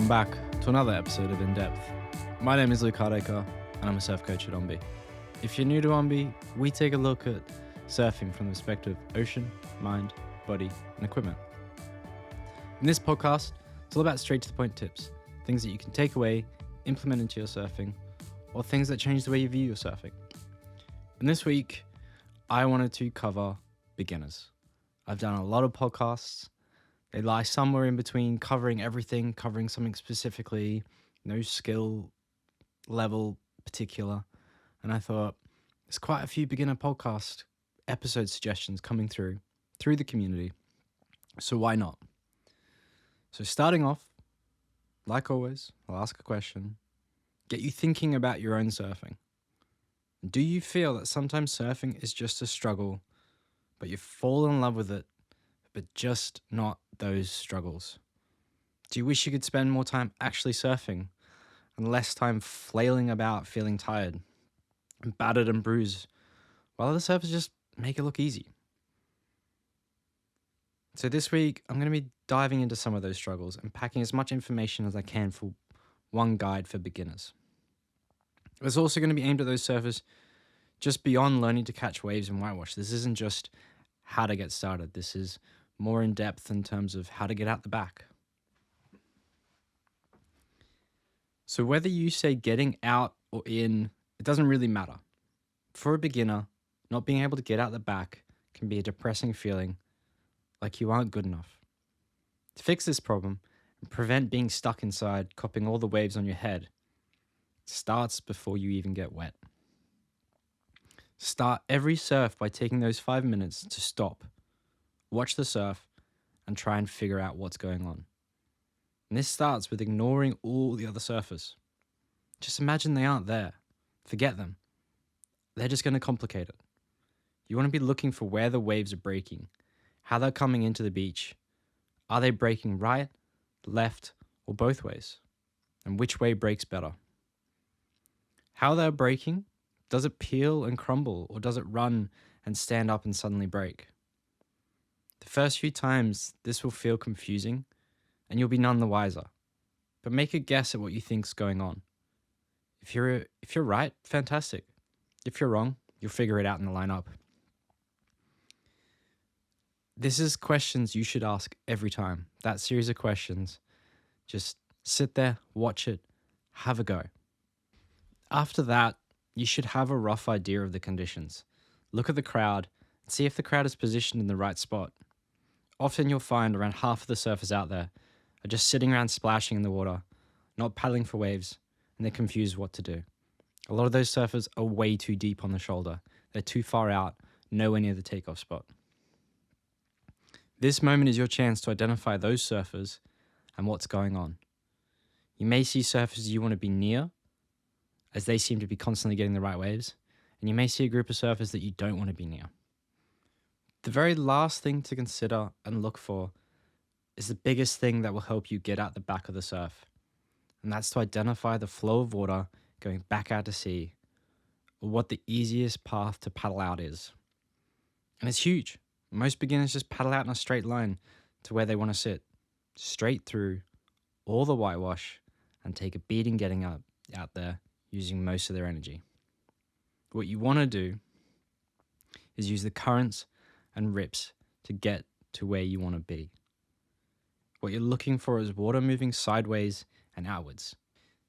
Welcome back to another episode of In Depth. My name is Luke Hardacre and I'm a surf coach at Ombi. If you're new to Ombi, we take a look at surfing from the perspective of ocean, mind, body, and equipment. In this podcast, it's all about straight to the point tips, things that you can take away, implement into your surfing, or things that change the way you view your surfing. And this week, I wanted to cover beginners. I've done a lot of podcasts. They lie somewhere in between covering everything, covering something specifically, no skill level particular. And I thought there's quite a few beginner podcast episode suggestions coming through the community. So why not? So starting off, like always, I'll ask a question, get you thinking about your own surfing. Do you feel that sometimes surfing is just a struggle, but you fall in love with it, but just not those struggles? Do you wish you could spend more time actually surfing and less time flailing about feeling tired and battered and bruised while other surfers just make it look easy? So this week, I'm going to be diving into some of those struggles and packing as much information as I can for one guide for beginners. It's also going to be aimed at those surfers just beyond learning to catch waves and whitewash. This isn't just how to get started. This is more in depth in terms of how to get out the back. So whether you say getting out or in, it doesn't really matter. For a beginner, not being able to get out the back can be a depressing feeling, like you aren't good enough. To fix this problem and prevent being stuck inside, copping all the waves on your head, it starts before you even get wet. Start every surf by taking those 5 minutes to stop, watch the surf, and try and figure out what's going on. And this starts with ignoring all the other surfers. Just imagine they aren't there. Forget them. They're just going to complicate it. You want to be looking for where the waves are breaking, how they're coming into the beach. Are they breaking right, left, or both ways? And which way breaks better? How they're breaking, does it peel and crumble, or does it run and stand up and suddenly break? The first few times, this will feel confusing, and you'll be none the wiser. But make a guess at what you think's going on. If you're right, fantastic. If you're wrong, you'll figure it out in the lineup. This is questions you should ask every time. That series of questions. Just sit there, watch it, have a go. After that, you should have a rough idea of the conditions. Look at the crowd and see if the crowd is positioned in the right spot. Often you'll find around half of the surfers out there are just sitting around splashing in the water, not paddling for waves, and they're confused what to do. A lot of those surfers are way too deep on the shoulder. They're too far out, nowhere near the takeoff spot. This moment is your chance to identify those surfers and what's going on. You may see surfers you want to be near, as they seem to be constantly getting the right waves, and you may see a group of surfers that you don't want to be near. The very last thing to consider and look for is the biggest thing that will help you get out the back of the surf, and that's to identify the flow of water going back out to sea, or what the easiest path to paddle out is. And it's huge. Most beginners just paddle out in a straight line to where they want to sit, straight through all the whitewash, and take a beating getting out there using most of their energy. What you want to do is use the currents and rips to get to where you want to be. What you're looking for is water moving sideways and outwards.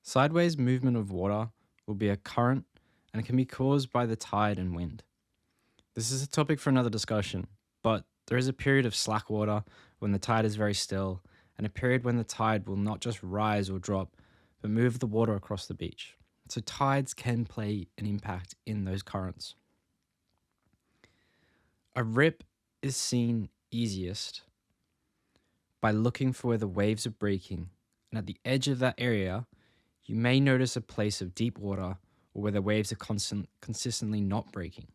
Sideways movement of water will be a current and it can be caused by the tide and wind. This is a topic for another discussion, but there is a period of slack water when the tide is very still, and a period when the tide will not just rise or drop, but move the water across the beach. So tides can play an impact in those currents. A rip is seen easiest by looking for where the waves are breaking, and at the edge of that area, you may notice a place of deep water or where the waves are consistently not breaking.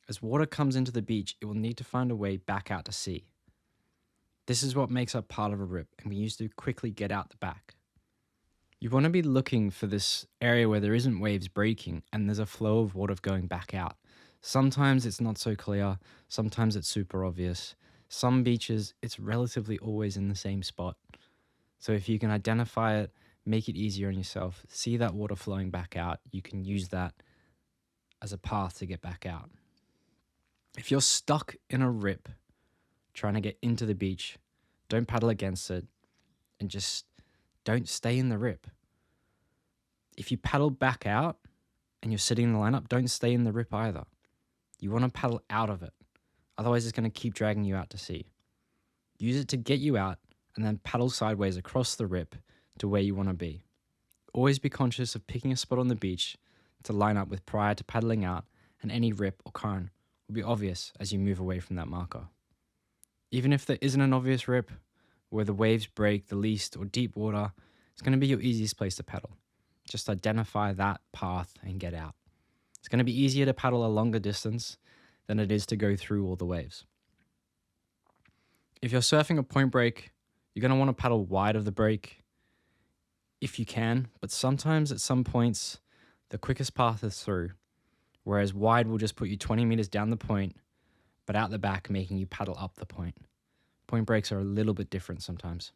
As water comes into the beach, it will need to find a way back out to sea. This is what makes up part of a rip, and we use to quickly get out the back. You want to be looking for this area where there isn't waves breaking and there's a flow of water going back out. Sometimes it's not so clear, sometimes it's super obvious. Some beaches, it's relatively always in the same spot. So if you can identify it, make it easier on yourself, see that water flowing back out, you can use that as a path to get back out. If you're stuck in a rip trying to get into the beach, don't paddle against it and just don't stay in the rip. If you paddle back out and you're sitting in the lineup, don't stay in the rip either. You want to paddle out of it. Otherwise, it's going to keep dragging you out to sea. Use it to get you out and then paddle sideways across the rip to where you want to be. Always be conscious of picking a spot on the beach to line up with prior to paddling out, and any rip or current will be obvious as you move away from that marker. Even if there isn't an obvious rip where the waves break the least or deep water, it's going to be your easiest place to paddle. Just identify that path and get out. It's going to be easier to paddle a longer distance than it is to go through all the waves. If you're surfing a point break, you're going to want to paddle wide of the break if you can, but sometimes at some points, the quickest path is through, whereas wide will just put you 20 meters down the point, but out the back, making you paddle up the point. Point breaks are a little bit different sometimes.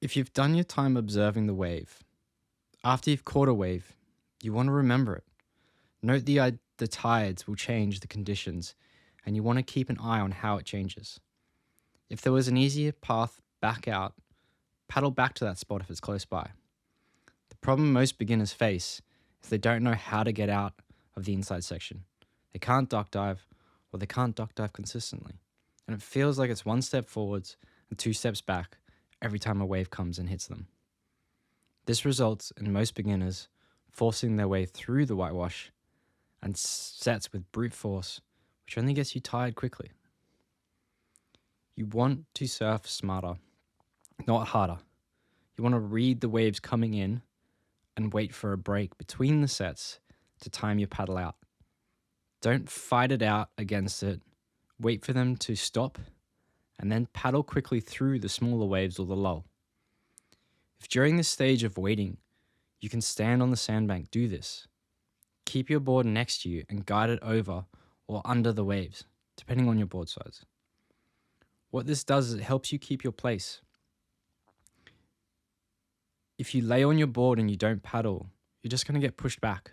If you've done your time observing the wave, after you've caught a wave, you want to remember it. Note the tides will change the conditions, and you want to keep an eye on how it changes. If there was an easier path back out, paddle back to that spot if it's close by. The problem most beginners face is they don't know how to get out of the inside section. They can't duck dive, or they can't duck dive consistently. And it feels like it's one step forwards and 2 steps back every time a wave comes and hits them. This results in most beginners forcing their way through the whitewash and sets with brute force, which only gets you tired quickly. You want to surf smarter, not harder. You want to read the waves coming in and wait for a break between the sets to time your paddle out. Don't fight it out against it. Wait for them to stop and then paddle quickly through the smaller waves or the lull. If during this stage of waiting, you can stand on the sandbank, do this. Keep your board next to you and guide it over or under the waves, depending on your board size. What this does is it helps you keep your place. If you lay on your board and you don't paddle, you're just going to get pushed back.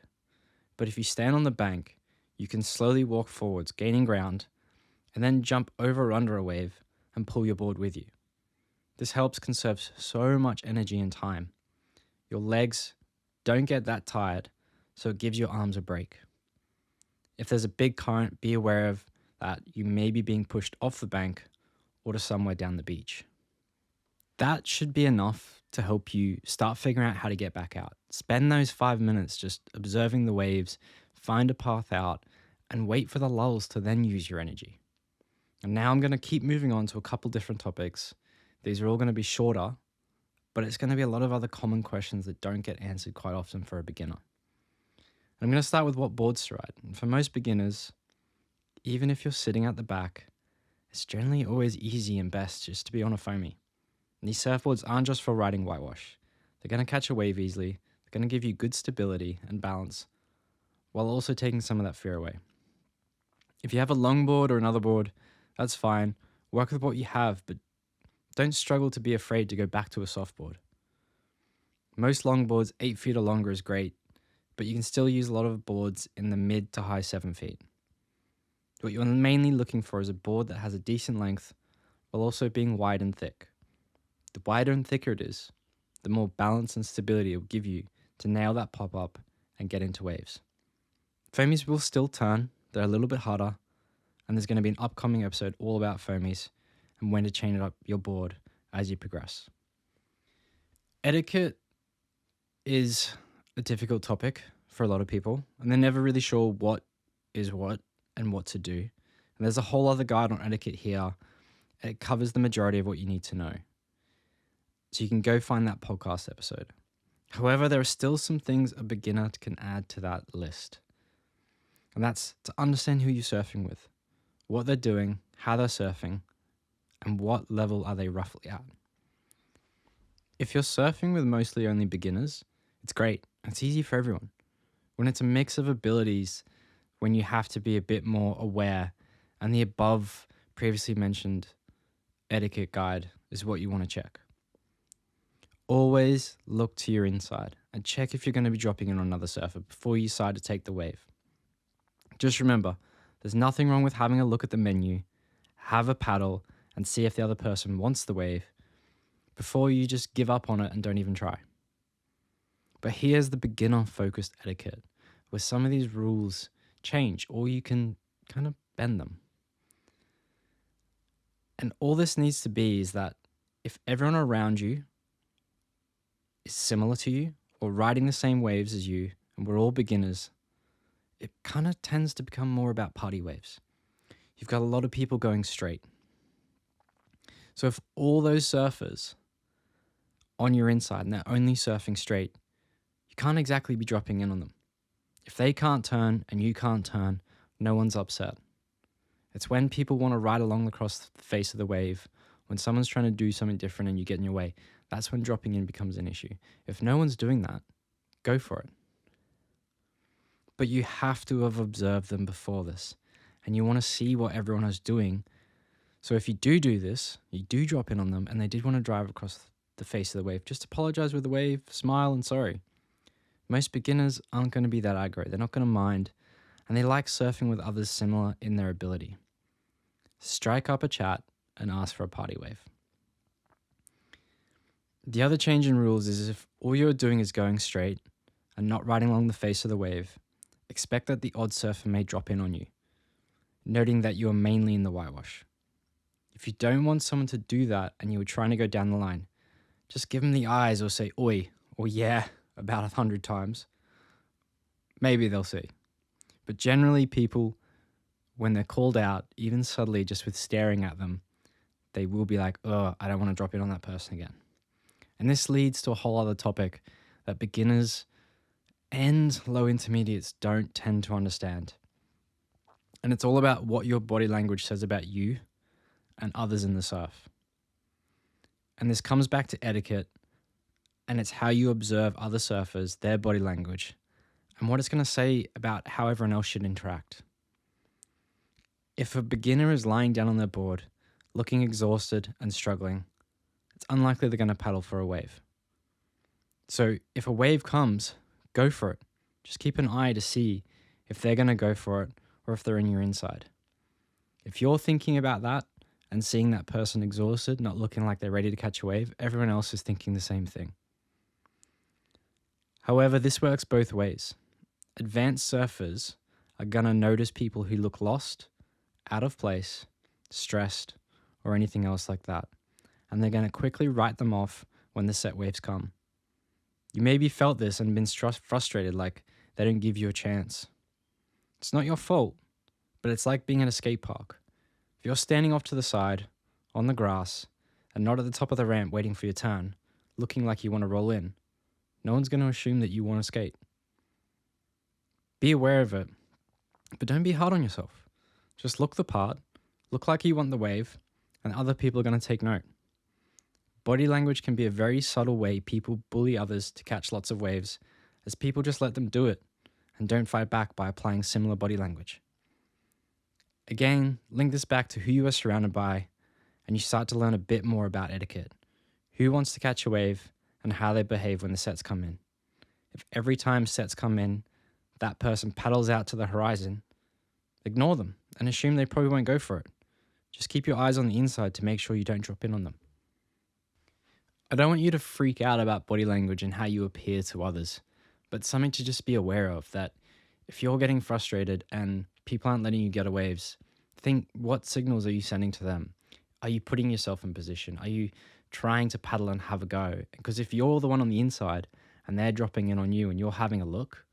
But if you stand on the bank, you can slowly walk forwards, gaining ground, and then jump over or under a wave and pull your board with you. This helps conserve so much energy and time. Your legs don't get that tired, so it gives your arms a break. If there's a big current, be aware of that you may be being pushed off the bank or to somewhere down the beach. That should be enough to help you start figuring out how to get back out. Spend those 5 minutes just observing the waves, find a path out, and wait for the lulls to then use your energy. And now I'm going to keep moving on to a couple different topics. These are all going to be shorter, but it's going to be a lot of other common questions that don't get answered quite often for a beginner. I'm going to start with what boards to ride. And for most beginners, even if you're sitting at the back, it's generally always easy and best just to be on a foamy. And these surfboards aren't just for riding whitewash. They're going to catch a wave easily. They're going to give you good stability and balance, while also taking some of that fear away. If you have a longboard or another board, that's fine. Work with what you have, but don't struggle to be afraid to go back to a softboard. Most longboards, 8 feet or longer is great, but you can still use a lot of boards in the mid to high 7 feet. What you're mainly looking for is a board that has a decent length while also being wide and thick. The wider and thicker it is, the more balance and stability it will give you to nail that pop-up and get into waves. Foamies will still turn, they're a little bit harder, and there's going to be an upcoming episode all about foamies and when to change up your board as you progress. Etiquette is a difficult topic for a lot of people, and they're never really sure what is what and what to do. And there's a whole other guide on etiquette here. It covers the majority of what you need to know. So you can go find that podcast episode. However, there are still some things a beginner can add to that list. And that's to understand who you're surfing with, what they're doing, how they're surfing, and what level are they roughly at. If you're surfing with mostly only beginners, it's great. It's easy for everyone. When it's a mix of abilities, when you have to be a bit more aware, and the above previously mentioned etiquette guide is what you want to check. Always look to your inside and check if you're going to be dropping in on another surfer before you decide to take the wave. Just remember, there's nothing wrong with having a look at the menu, have a paddle, and see if the other person wants the wave before you just give up on it and don't even try. But here's the beginner-focused etiquette, where some of these rules change or you can kind of bend them. And all this needs to be is that if everyone around you is similar to you or riding the same waves as you, and we're all beginners, it kind of tends to become more about party waves. You've got a lot of people going straight. So if all those surfers on your inside and they're only surfing straight, you can't exactly be dropping in on them. If they can't turn and you can't turn, no one's upset. It's when people want to ride along across the face of the wave, when someone's trying to do something different and you get in your way, that's when dropping in becomes an issue. If no one's doing that, go for it. But you have to have observed them before this, and you want to see what everyone is doing. So if you do this, you do drop in on them, and they did want to drive across the face of the wave, just apologize with the wave, smile, and sorry. Most beginners aren't going to be that aggro. They're not going to mind, and they like surfing with others similar in their ability. Strike up a chat and ask for a party wave. The other change in rules is if all you're doing is going straight and not riding along the face of the wave, expect that the odd surfer may drop in on you, noting that you are mainly in the whitewash. If you don't want someone to do that and you were trying to go down the line, just give them the eyes or say oi or yeah about 100 times. Maybe they'll see. But generally people, when they're called out, even subtly just with staring at them, they will be like, oh, I don't want to drop in on that person again. And this leads to a whole other topic that beginners and low intermediates don't tend to understand. And it's all about what your body language says about you and others in the surf. And this comes back to etiquette, and it's how you observe other surfers, their body language, and what it's going to say about how everyone else should interact. If a beginner is lying down on their board, looking exhausted and struggling, it's unlikely they're going to paddle for a wave. So if a wave comes, go for it. Just keep an eye to see if they're going to go for it or if they're in your inside. If you're thinking about that and seeing that person exhausted, not looking like they're ready to catch a wave, everyone else is thinking the same thing. However, this works both ways. Advanced surfers are going to notice people who look lost, out of place, stressed, or anything else like that. And they're going to quickly write them off when the set waves come. You maybe felt this and been frustrated, like they don't give you a chance. It's not your fault, but it's like being at a skate park. If you're standing off to the side, on the grass, and not at the top of the ramp waiting for your turn, looking like you want to roll in, no one's going to assume that you want to skate. Be aware of it, but don't be hard on yourself. Just look the part, look like you want the wave, and other people are going to take note. Body language can be a very subtle way people bully others to catch lots of waves, as people just let them do it and don't fight back by applying similar body language. Again, link this back to who you are surrounded by, and you start to learn a bit more about etiquette. Who wants to catch a wave, and how they behave when the sets come in. If every time sets come in, that person paddles out to the horizon, ignore them and assume they probably won't go for it. Just keep your eyes on the inside to make sure you don't drop in on them. I don't want you to freak out about body language and how you appear to others, but something to just be aware of, that if you're getting frustrated and people aren't letting you get waves, think, what signals are you sending to them? Are you putting yourself in position? Are you trying to paddle and have a go? Because if you're the one on the inside and they're dropping in on you and you're having a look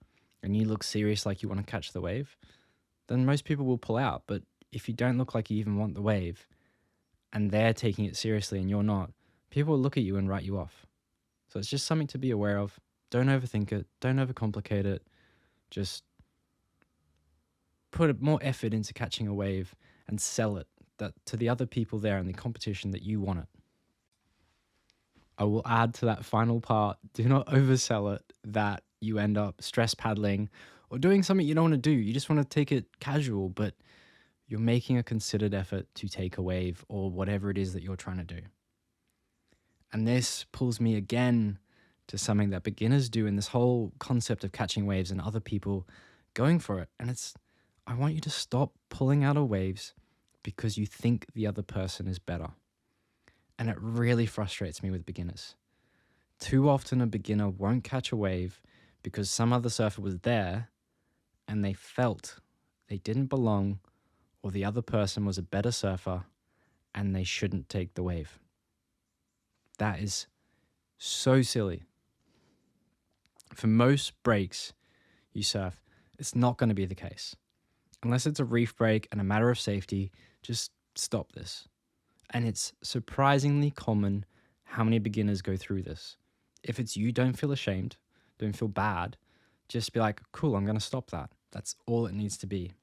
and you look serious like you want to catch the wave, then most people will pull out. But if you don't look like you even want the wave and they're taking it seriously and you're not, people will look at you and write you off. So it's just something to be aware of. Don't overthink it. Don't overcomplicate it. Just put more effort into catching a wave and sell it that to the other people there in the competition that you want it. I will add to that final part, do not oversell it that you end up stress paddling or doing something you don't want to do. You just want to take it casual, but you're making a considered effort to take a wave or whatever it is that you're trying to do. And this pulls me again to something that beginners do in this whole concept of catching waves and other people going for it. And it's, I want you to stop pulling out of waves because you think the other person is better. And it really frustrates me with beginners. Too often a beginner won't catch a wave because some other surfer was there and they felt they didn't belong, or the other person was a better surfer and they shouldn't take the wave. That is so silly. For most breaks you surf, it's not going to be the case. Unless it's a reef break and a matter of safety, just stop this. And it's surprisingly common how many beginners go through this. If it's you, don't feel ashamed, don't feel bad. Just be like, cool, I'm going to stop that. That's all it needs to be.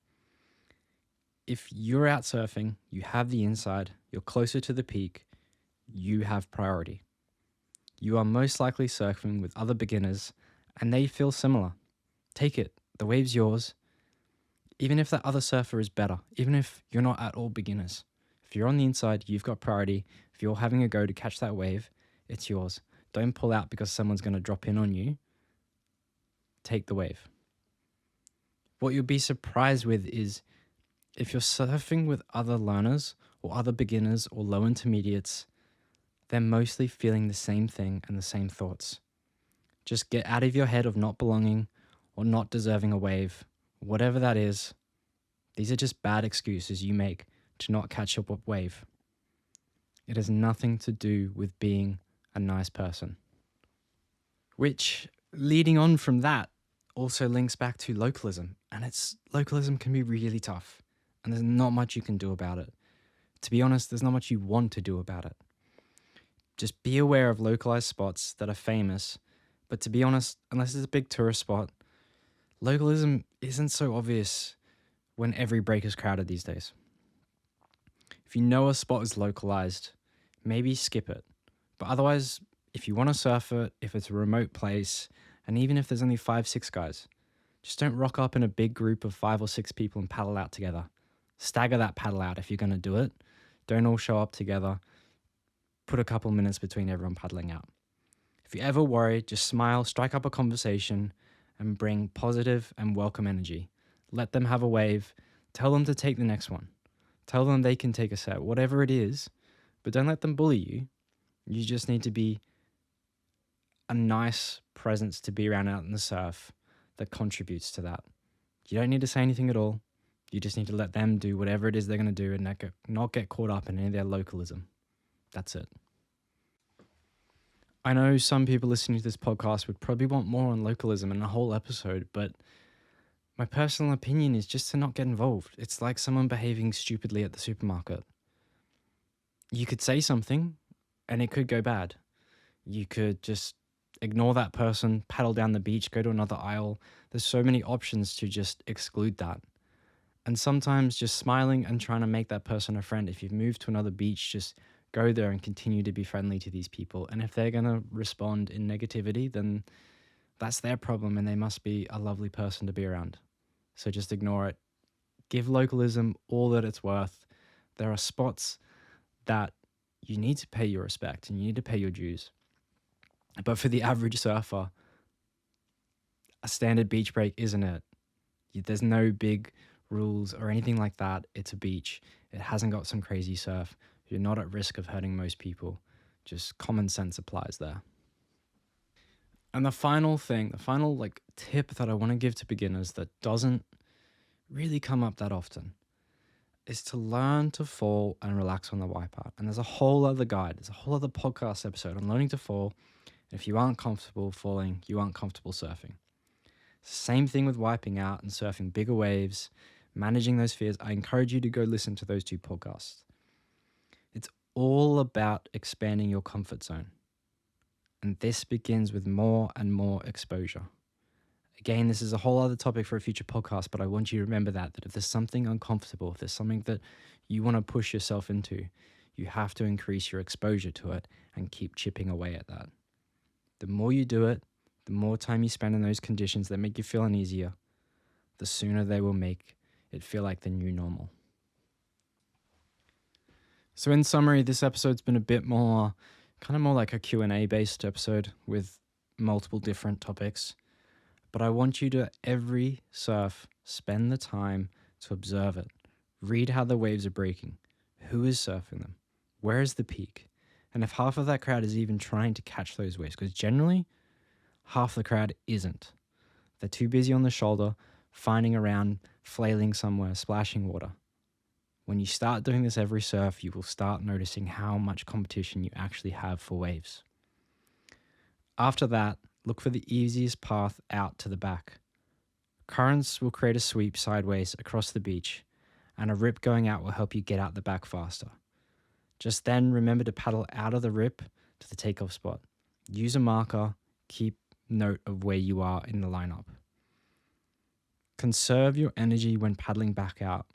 If you're out surfing, you have the inside, you're closer to the peak, you have priority. You are most likely surfing with other beginners and they feel similar. Take it. The wave's yours. Even if that other surfer is better, even if you're not at all beginners. If you're on the inside, you've got priority. If you're having a go to catch that wave, it's yours. Don't pull out because someone's going to drop in on you. Take the wave. What you'll be surprised with is if you're surfing with other learners or other beginners or low intermediates, they're mostly feeling the same thing and the same thoughts. Just get out of your head of not belonging or not deserving a wave. Whatever that is, these are just bad excuses you make to not catch up a wave. It has nothing to do with being a nice person. Which, leading on from that, also links back to localism. And localism can be really tough. And there's not much you can do about it. To be honest, there's not much you want to do about it. Just be aware of localized spots that are famous. But to be honest, unless it's a big tourist spot, localism isn't so obvious when every break is crowded these days. If you know a spot is localized, maybe skip it. But otherwise, if you want to surf it, if it's a remote place, and even if there's only 5-6 guys, just don't rock up in a big group of 5 or 6 people and paddle out together. Stagger that paddle out if you're going to do it. Don't all show up together. Put a couple minutes between everyone paddling out. If you ever worry, just smile, strike up a conversation, and bring positive and welcome energy. Let them have a wave. Tell them to take the next one. Tell them they can take a set, whatever it is, but don't let them bully you. You just need to be a nice presence to be around out in the surf that contributes to that. You don't need to say anything at all. You just need to let them do whatever it is they're going to do and not get caught up in any of their localism. That's it. I know some people listening to this podcast would probably want more on localism in a whole episode, but my personal opinion is just to not get involved. It's like someone behaving stupidly at the supermarket. You could say something and it could go bad. You could just ignore that person, paddle down the beach, go to another aisle. There's so many options to just exclude that. And sometimes just smiling and trying to make that person a friend. If you've moved to another beach, just go there and continue to be friendly to these people. And if they're going to respond in negativity, then that's their problem and they must be a lovely person to be around. So just ignore it. Give localism all that it's worth. There are spots that you need to pay your respect and you need to pay your dues. But for the average surfer, a standard beach break isn't it. There's no big rules or anything like that. It's a beach. It hasn't got some crazy surf. You're not at risk of hurting most people. Just common sense applies there. And the final tip that I want to give to beginners that doesn't really come up that often is to learn to fall and relax on the wipeout. And there's a whole other guide. There's a whole other podcast episode on learning to fall. If you aren't comfortable falling, you aren't comfortable surfing. Same thing with wiping out and surfing bigger waves, managing those fears. I encourage you to go listen to those 2 podcasts. It's all about expanding your comfort zone. And this begins with more and more exposure. Again, this is a whole other topic for a future podcast, but I want you to remember that if there's something uncomfortable, if there's something that you want to push yourself into, you have to increase your exposure to it and keep chipping away at that. The more you do it, the more time you spend in those conditions that make you feel uneasier, the sooner they will make it feel like the new normal. So in summary, this episode's been a bit more kind of more like a Q&A based episode with multiple different topics. But I want you to, every surf, spend the time to observe it. Read how the waves are breaking. Who is surfing them? Where is the peak? And if half of that crowd is even trying to catch those waves, because generally half the crowd isn't. They're too busy on the shoulder, finding around, flailing somewhere, splashing water. When you start doing this every surf, you will start noticing how much competition you actually have for waves. After that, look for the easiest path out to the back. Currents will create a sweep sideways across the beach, and a rip going out will help you get out the back faster. Just then, remember to paddle out of the rip to the takeoff spot. Use a marker, keep note of where you are in the lineup. Conserve your energy when paddling back out.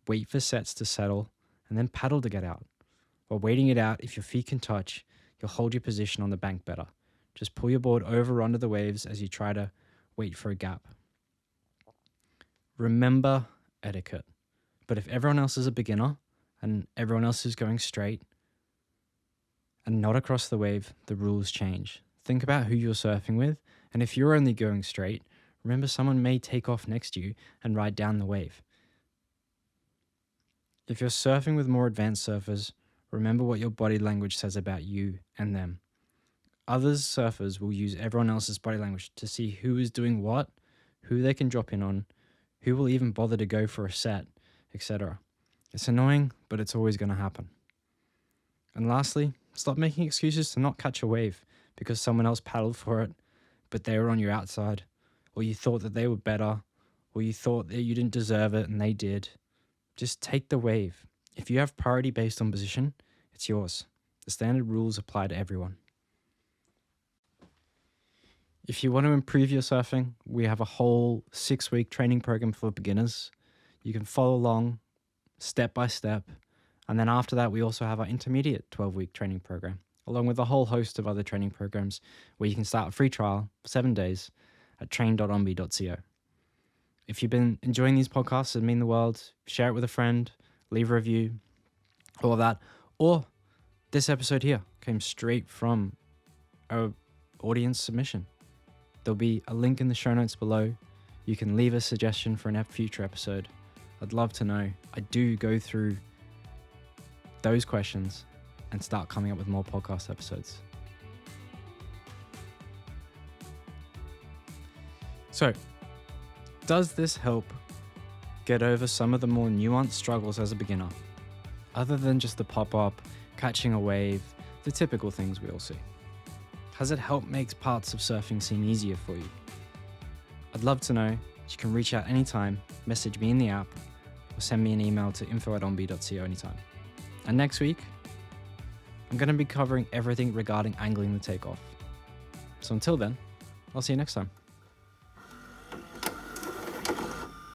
Wait for sets to settle, and then paddle to get out. While waiting it out, if your feet can touch, you'll hold your position on the bank better. Just pull your board over under the waves as you try to wait for a gap. Remember etiquette. But if everyone else is a beginner and everyone else is going straight and not across the wave, the rules change. Think about who you're surfing with, and if you're only going straight, remember someone may take off next to you and ride down the wave. If you're surfing with more advanced surfers, remember what your body language says about you and them. Other surfers will use everyone else's body language to see who is doing what, who they can drop in on, who will even bother to go for a set, etc. It's annoying, but it's always going to happen. And lastly, stop making excuses to not catch a wave because someone else paddled for it, but they were on your outside, or you thought that they were better, or you thought that you didn't deserve it and they did. Just take the wave. If you have priority based on position, it's yours. The standard rules apply to everyone. If you want to improve your surfing, we have a whole 6-week training program for beginners. You can follow along step by step. And then after that, we also have our intermediate 12-week training program, along with a whole host of other training programs where you can start a free trial for 7 days at train.ombi.co. If you've been enjoying these podcasts, it mean the world. Share it with a friend, leave a review, all of that. Or this episode here came straight from our audience submission. There'll be a link in the show notes below. You can leave a suggestion for a future episode. I'd love to know. I do go through those questions and start coming up with more podcast episodes. So, does this help get over some of the more nuanced struggles as a beginner? Other than just the pop-up, catching a wave, the typical things we all see. Has it helped make parts of surfing seem easier for you? I'd love to know. You can reach out anytime, message me in the app, or send me an email to info@ombi.co anytime. And next week, I'm going to be covering everything regarding angling the takeoff. So until then, I'll see you next time.